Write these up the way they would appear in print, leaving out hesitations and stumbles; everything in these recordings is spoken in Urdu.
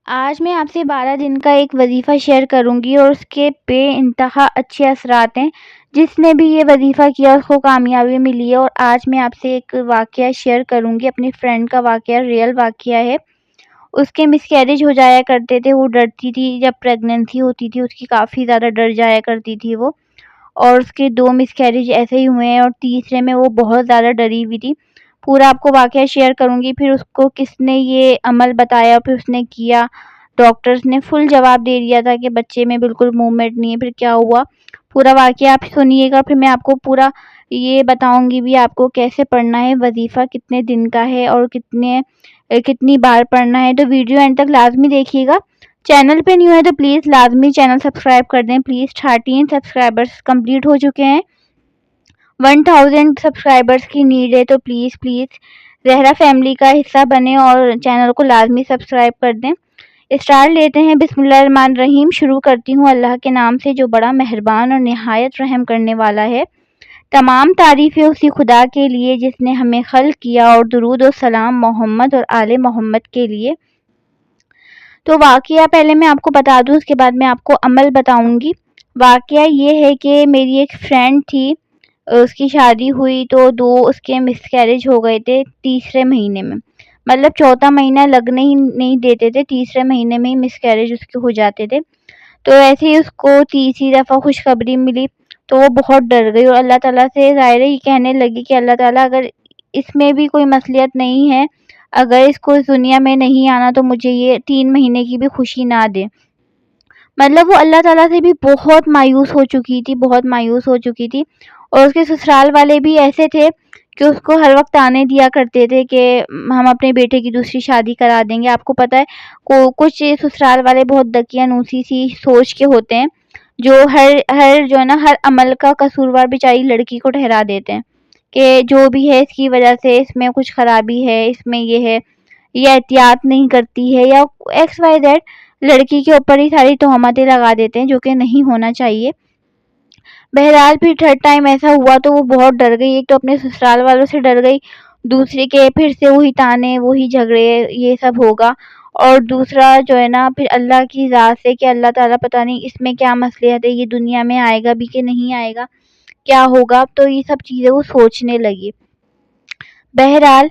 آج میں آپ سے 12 دن کا ایک وظیفہ شیئر کروں گی اور اس کے بے انتہا اچھے اثرات ہیں. جس نے بھی یہ وظیفہ کیا اس کو کامیابی ملی ہے. اور آج میں آپ سے ایک واقعہ شیئر کروں گی، اپنی فرینڈ کا واقعہ، ریئل واقعہ ہے. اس کے مس کیریج ہو جایا کرتے تھے، وہ ڈرتی تھی جب پریگننسی ہوتی تھی، اس کی کافی زیادہ ڈر جایا کرتی تھی وہ. اور اس کے 2 مس کیریج ایسے ہی ہوئے ہیں اور تیسرے میں وہ بہت زیادہ ڈری ہوئی تھی. پورا آپ کو واقعہ شیئر کروں گی، پھر اس کو کس نے یہ عمل بتایا، پھر اس نے کیا. ڈاکٹرز نے فل جواب دے دیا تھا کہ بچے میں بالکل موومنٹ نہیں ہے. پھر کیا ہوا، پورا واقعہ آپ سنیے گا. پھر میں آپ کو پورا یہ بتاؤں گی بھی آپ کو کیسے پڑھنا ہے، وظیفہ کتنے دن کا ہے اور کتنی بار پڑھنا ہے. تو ویڈیو اینڈ تک لازمی دیکھیے گا. چینل پہ نہیں ہے تو پلیز لازمی چینل سبسکرائب کر دیں. پلیز 13 سبسکرائبرز کمپلیٹ ہو چکے ہیں. 1000 سبسکرائبرز کی نیڈ ہے، تو پلیز زہرا فیملی کا حصہ بنیں اور چینل کو لازمی سبسکرائب کر دیں. اسٹارٹ لیتے ہیں. بسم اللہ الرحمن الرحیم. شروع کرتی ہوں اللہ کے نام سے جو بڑا مہربان اور نہایت رحم کرنے والا ہے. تمام تعریفیں اسی خدا کے لیے جس نے ہمیں خلق کیا، اور درود و سلام محمد اور آل محمد کے لیے. تو واقعہ پہلے میں آپ کو بتا دوں، اس کے بعد میں آپ کو عمل بتاؤں گی. واقعہ یہ ہے کہ میری ایک فرینڈ تھی، اس کی شادی ہوئی تو 2 اس کے مس کیریج ہو گئے تھے تیسرے مہینے میں. مطلب چوتھا مہینہ لگنے ہی نہیں دیتے تھے، تیسرے مہینے میں ہی مس کیریج اس کے ہو جاتے تھے. تو ایسے ہی اس کو تیسری دفعہ خوشخبری ملی تو وہ بہت ڈر گئی اور اللہ تعالیٰ سے ظاہر یہ کہنے لگی کہ اللہ تعالیٰ اگر اس میں بھی کوئی مصلحت نہیں ہے، اگر اس کو اس دنیا میں نہیں آنا تو مجھے یہ 3 مہینے کی بھی خوشی نہ دے. مطلب وہ اللہ تعالیٰ سے بھی بہت مایوس ہو چکی تھی. اور اس کے سسرال والے بھی ایسے تھے کہ اس کو ہر وقت تانے دیا کرتے تھے کہ ہم اپنے بیٹے کی دوسری شادی کرا دیں گے. آپ کو پتہ ہے کچھ سسرال والے بہت دقیانوسی سی سوچ کے ہوتے ہیں، جو ہر جو ہے نا ہر عمل کا قصوروار بیچاری لڑکی کو ٹھہرا دیتے ہیں کہ جو بھی ہے اس کی وجہ سے، اس میں کچھ خرابی ہے، اس میں یہ ہے، یا احتیاط نہیں کرتی ہے، یا ایکس وائی زیڈ لڑکی کے اوپر ہی ساری تہمتیں لگا دیتے ہیں جو کہ نہیں ہونا چاہیے. بہرحال پھر تھرڈ ٹائم ایسا ہوا تو وہ بہت ڈر گئی. ایک تو اپنے سسرال والوں سے ڈر گئی، دوسرے کے پھر سے وہی تانے، وہی جھگڑے، یہ سب ہوگا. اور دوسرا جو ہے نا پھر اللہ کی ذات سے کہ اللہ تعالیٰ پتہ نہیں اس میں کیا مصلحت ہے، یہ دنیا میں آئے گا بھی کہ نہیں آئے گا، کیا ہوگا. تو یہ سب چیزیں وہ سوچنے لگی. بہرحال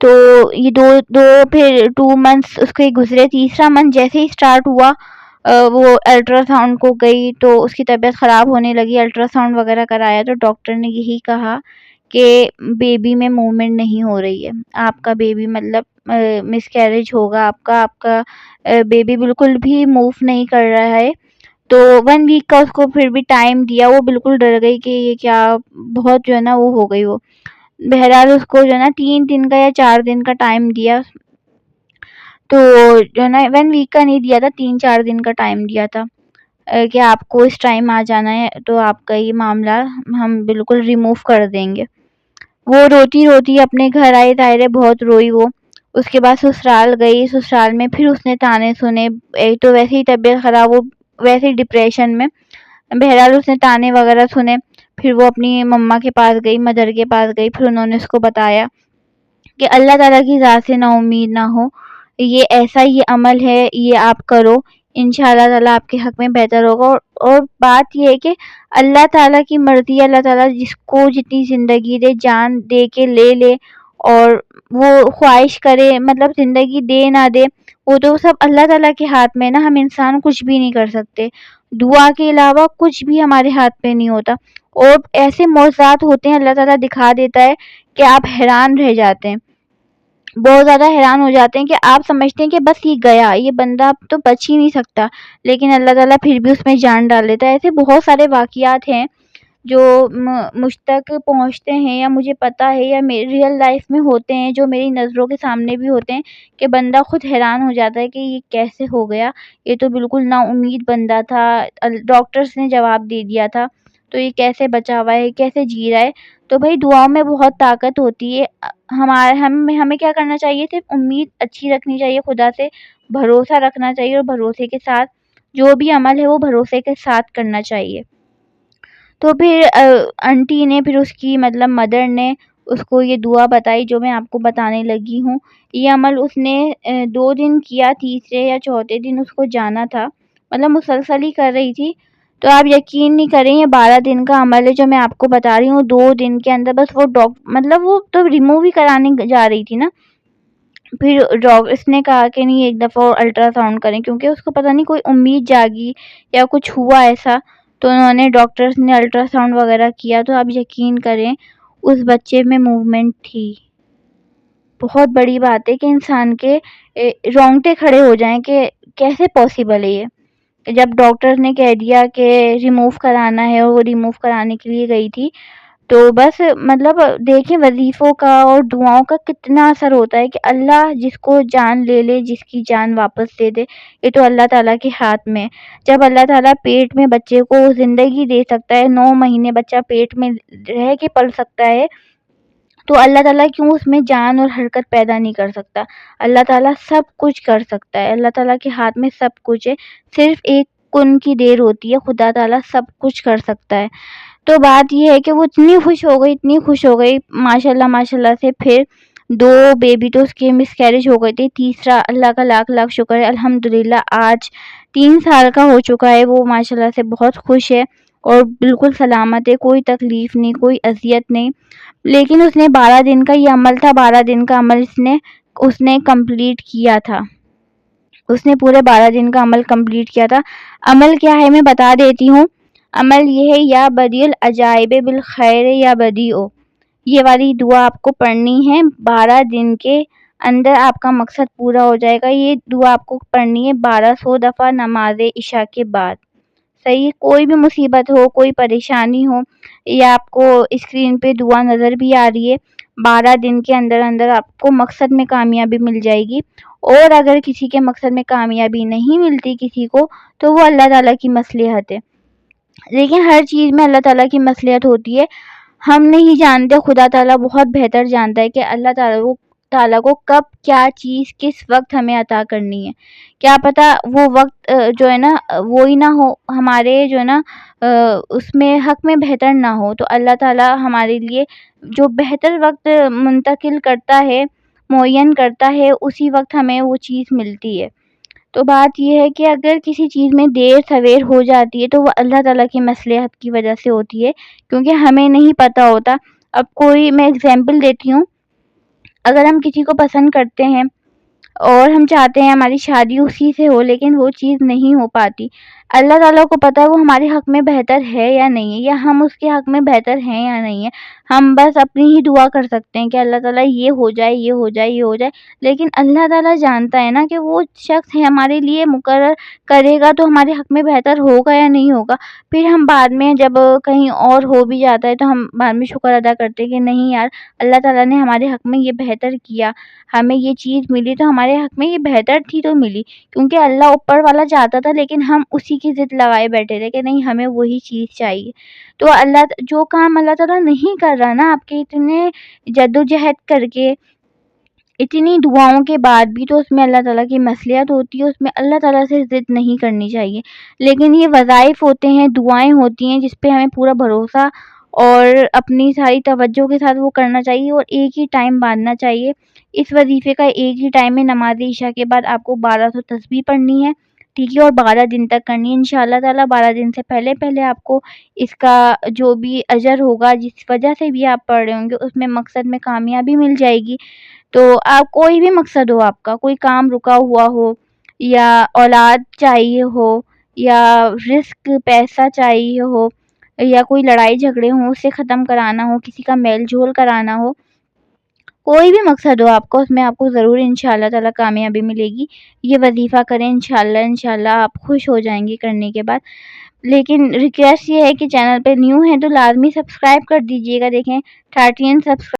تو یہ دو پھر 2 منتھس اس کے گزرے. تیسرا منتھ جیسے ہی اسٹارٹ ہوا وہ الٹرا ساؤنڈ کو گئی تو اس کی طبیعت خراب ہونے لگی. الٹرا ساؤنڈ وغیرہ کرایا تو ڈاکٹر نے یہی کہا کہ بیبی میں موومنٹ نہیں ہو رہی ہے، آپ کا بیبی مطلب مس کیریج ہوگا، آپ کا بیبی بالکل بھی موو نہیں کر رہا ہے. تو 1 ویک کا اس کو پھر بھی ٹائم دیا. وہ بالکل ڈر گئی کہ یہ کیا، بہت جو ہے نا وہ ہو گئی وہ. بہرحال اس کو جو ہے نا 3 دن کا یا 4 دن کا ٹائم دیا. تو جو ہے نا 1 ویک کا نہیں دیا تھا، 3-4 دن کا ٹائم دیا تھا کہ آپ کو اس ٹائم آ جانا ہے تو آپ کا یہ معاملہ ہم بالکل ریموو کر دیں گے. وہ روتی اپنے گھر آئی، ظاہر بہت روئی وہ. اس کے بعد سسرال گئی. سسرال میں پھر اس نے تانے سنے. ایک تو ویسے ہی طبیعت خراب، وہ ویسے ہی ڈپریشن میں. بہرحال اس نے تانے وغیرہ سنے. پھر وہ اپنی مما کے پاس گئی، مدر کے پاس گئی. پھر انہوں نے اس کو بتایا کہ اللہ تعالیٰ کی ذات سے نا امید نہ ہو، یہ ایسا یہ عمل ہے، یہ آپ کرو، انشاءاللہ تعالیٰ آپ کے حق میں بہتر ہوگا. اور بات یہ ہے کہ اللہ تعالیٰ کی مرضی، اللہ تعالیٰ جس کو جتنی زندگی دے، جان دے کے لے اور وہ خواہش کرے، مطلب زندگی دے نہ دے، وہ تو سب اللہ تعالیٰ کے ہاتھ میں نا. ہم انسان کچھ بھی نہیں کر سکتے، دعا کے علاوہ کچھ بھی ہمارے ہاتھ پہ نہیں ہوتا. اور ایسے معجزات ہوتے ہیں اللہ تعالیٰ دکھا دیتا ہے کہ آپ حیران رہ جاتے ہیں، بہت زیادہ حیران ہو جاتے ہیں کہ آپ سمجھتے ہیں کہ بس یہ گیا، یہ بندہ تو بچ ہی نہیں سکتا، لیکن اللہ تعالیٰ پھر بھی اس میں جان ڈال دیتا ہے. ایسے بہت سارے واقعات ہیں جو مجھ تک پہنچتے ہیں یا مجھے پتہ ہے یا میری ریئل لائف میں ہوتے ہیں، جو میری نظروں کے سامنے بھی ہوتے ہیں کہ بندہ خود حیران ہو جاتا ہے کہ یہ کیسے ہو گیا، یہ تو بالکل نا امید بندہ تھا، ڈاکٹرز نے جواب دے دیا تھا، تو یہ کیسے بچا ہوا ہے، کیسے جی رہا ہے. تو بھائی دعاؤں میں بہت طاقت ہوتی ہے. ہمیں کیا کرنا چاہیے، صرف امید اچھی رکھنی چاہیے خدا سے، بھروسہ رکھنا چاہیے، اور بھروسے کے ساتھ جو بھی عمل ہے وہ بھروسے کے ساتھ کرنا چاہیے. تو پھر آنٹی نے، پھر اس کی مطلب مدر نے اس کو یہ دعا بتائی جو میں آپ کو بتانے لگی ہوں۔ یہ عمل اس نے 2 دن کیا، تیسرے یا چوتھے دن اس کو جانا تھا، مطلب مسلسل ہی کر رہی تھی۔ تو آپ یقین نہیں کریں، یہ 12 دن کا عمل ہے جو میں آپ کو بتا رہی ہوں۔ 2 دن کے اندر بس وہ مطلب وہ تو ریموو ہی کرانے جا رہی تھی نا، پھر اس نے کہا کہ نہیں ایک دفعہ اور الٹرا ساؤنڈ کریں، کیونکہ اس کو پتہ نہیں کوئی امید جاگی یا کچھ ہوا ایسا، تو انہوں نے ڈاکٹرز نے الٹرا ساؤنڈ وغیرہ کیا، تو آپ یقین کریں اس بچے میں موومنٹ تھی۔ بہت بڑی بات ہے کہ انسان کے رونگٹے کھڑے ہو جائیں کہ کیسے پاسبل ہے یہ، جب ڈاکٹر نے کہہ دیا کہ ریموو کرانا ہے اور وہ ریموو کرانے کے لیے گئی تھی۔ تو بس مطلب دیکھیں وظیفوں کا اور دعاؤں کا کتنا اثر ہوتا ہے کہ اللہ جس کو جان لے لے، جس کی جان واپس دے دے، یہ تو اللہ تعالیٰ کے ہاتھ میں۔ جب اللہ تعالیٰ پیٹ میں بچے کو زندگی دے سکتا ہے، 9 مہینے بچہ پیٹ میں رہ کے پل سکتا ہے، تو اللہ تعالیٰ کیوں اس میں جان اور حرکت پیدا نہیں کر سکتا؟ اللہ تعالیٰ سب کچھ کر سکتا ہے، اللہ تعالیٰ کے ہاتھ میں سب کچھ ہے، صرف ایک کن کی دیر ہوتی ہے، خدا تعالیٰ سب کچھ کر سکتا ہے۔ تو بات یہ ہے کہ وہ اتنی خوش ہو گئی ماشاءاللہ سے۔ پھر 2 بیبی تو اس کے مس کیریج ہو گئے تھے، تیسرا اللہ کا لاکھ لاکھ شکر ہے الحمدللہ آج 3 سال کا ہو چکا ہے۔ وہ ماشاءاللہ سے بہت خوش ہے اور بالکل سلامت ہے، کوئی تکلیف نہیں، کوئی اذیت نہیں۔ لیکن اس نے 12 دن کا یہ عمل تھا، 12 دن کا عمل اس نے کمپلیٹ کیا تھا، اس نے پورے 12 دن کا عمل کمپلیٹ کیا تھا۔ عمل کیا ہے میں بتا دیتی ہوں۔ عمل یہ ہے یا بدیع العجائب بالخیر یا بدیع، یہ والی دعا آپ کو پڑھنی ہے 12 دن کے اندر، آپ کا مقصد پورا ہو جائے گا۔ یہ دعا آپ کو پڑھنی ہے 1200 دفعہ نماز عشاء کے بعد۔ صحیح، کوئی بھی مصیبت ہو، کوئی پریشانی ہو، یا آپ کو اسکرین پہ دعا نظر بھی آ رہی ہے، 12 دن کے اندر آپ کو مقصد میں کامیابی مل جائے گی۔ اور اگر کسی کے مقصد میں کامیابی نہیں ملتی کسی کو، تو وہ اللہ تعالیٰ کی مصلحت ہے۔ لیکن ہر چیز میں اللہ تعالیٰ کی مصلحت ہوتی ہے، ہم نہیں جانتے، خدا تعالیٰ بہت بہتر جانتا ہے کہ اللہ تعالیٰ کو کب کیا چیز کس وقت ہمیں عطا کرنی ہے۔ کیا پتہ وہ وقت جو ہے نا وہی نہ ہو، ہمارے جو ہے نا اس میں حق میں بہتر نہ ہو، تو اللہ تعالیٰ ہمارے لیے جو بہتر وقت منتقل کرتا ہے، معین کرتا ہے، اسی وقت ہمیں وہ چیز ملتی ہے۔ تو بات یہ ہے کہ اگر کسی چیز میں دیر سویر ہو جاتی ہے تو وہ اللہ تعالیٰ کی مصلحت کی وجہ سے ہوتی ہے، کیونکہ ہمیں نہیں پتہ ہوتا۔ اب میں ایگزامپل دیتی ہوں، اگر ہم کسی کو پسند کرتے ہیں اور ہم چاہتے ہیں ہماری شادی اسی سے ہو، لیکن وہ چیز نہیں ہو پاتی، اللہ تعالیٰ کو پتہ ہے وہ ہمارے حق میں بہتر ہے یا نہیں ہے، یا ہم اس کے حق میں بہتر ہیں یا نہیں ہے۔ ہم بس اپنی ہی دعا کر سکتے ہیں کہ اللہ تعالیٰ یہ ہو جائے، یہ ہو جائے، یہ ہو جائے، لیکن اللہ تعالیٰ جانتا ہے نا کہ وہ شخص ہے ہمارے لیے مقرر کرے گا تو ہمارے حق میں بہتر ہوگا یا نہیں ہوگا۔ پھر ہم بعد میں جب کہیں اور ہو بھی جاتا ہے تو ہم بعد میں شکر ادا کرتے ہیں کہ نہیں یار، اللہ تعالیٰ نے ہمارے حق میں یہ بہتر کیا، ہمیں یہ چیز ملی تو ہمارے حق میں یہ بہتر تھی تو ملی، کیونکہ اللہ اوپر والا چاہتا تھا، لیکن ہم اسی کی ضد لگائے بیٹھے تھے کہ نہیں ہمیں وہی چیز چاہیے۔ تو جو کام اللہ تعالیٰ نہیں کر رہا نا آپ کے اتنے جدوجہد کر کے، اتنی دعاؤں کے بعد بھی، تو اس میں اللہ تعالیٰ کی مصلحت ہوتی ہے، اس میں اللہ تعالیٰ سے ضد نہیں کرنی چاہیے۔ لیکن یہ وظائف ہوتے ہیں، دعائیں ہوتی ہیں جس پہ ہمیں پورا بھروسہ اور اپنی ساری توجہ کے ساتھ وہ کرنا چاہیے، اور ایک ہی ٹائم باندھنا چاہیے۔ اس وظیفے کا ایک ہی ٹائم ہے، نماز عشاء کے بعد آپ کو 1200 تسبیح پڑھنی ہے، ٹھیک ہے، اور 12 دن تک کرنی ہے انشاءاللہ تعالیٰ۔ 12 دن سے پہلے آپ کو اس کا جو بھی اجر ہوگا، جس وجہ سے بھی آپ پڑھ رہے ہوں گے، اس میں مقصد میں کامیابی مل جائے گی۔ تو آپ کوئی بھی مقصد ہو، آپ کا کوئی کام رکا ہوا ہو، یا اولاد چاہیے ہو، یا رزق پیسہ چاہیے ہو، یا کوئی لڑائی جھگڑے ہوں اسے ختم کرانا ہو، کسی کا میل جول کرانا ہو، کوئی بھی مقصد ہو آپ کو، اس میں آپ کو ضرور انشاءاللہ تعالیٰ کامیابی ملے گی۔ یہ وظیفہ کریں انشاءاللہ آپ خوش ہو جائیں گے کرنے کے بعد۔ لیکن ریکویسٹ یہ ہے کہ چینل پہ نیو ہیں تو لازمی سبسکرائب کر دیجیے گا۔ دیکھیں 13 سبسکرائب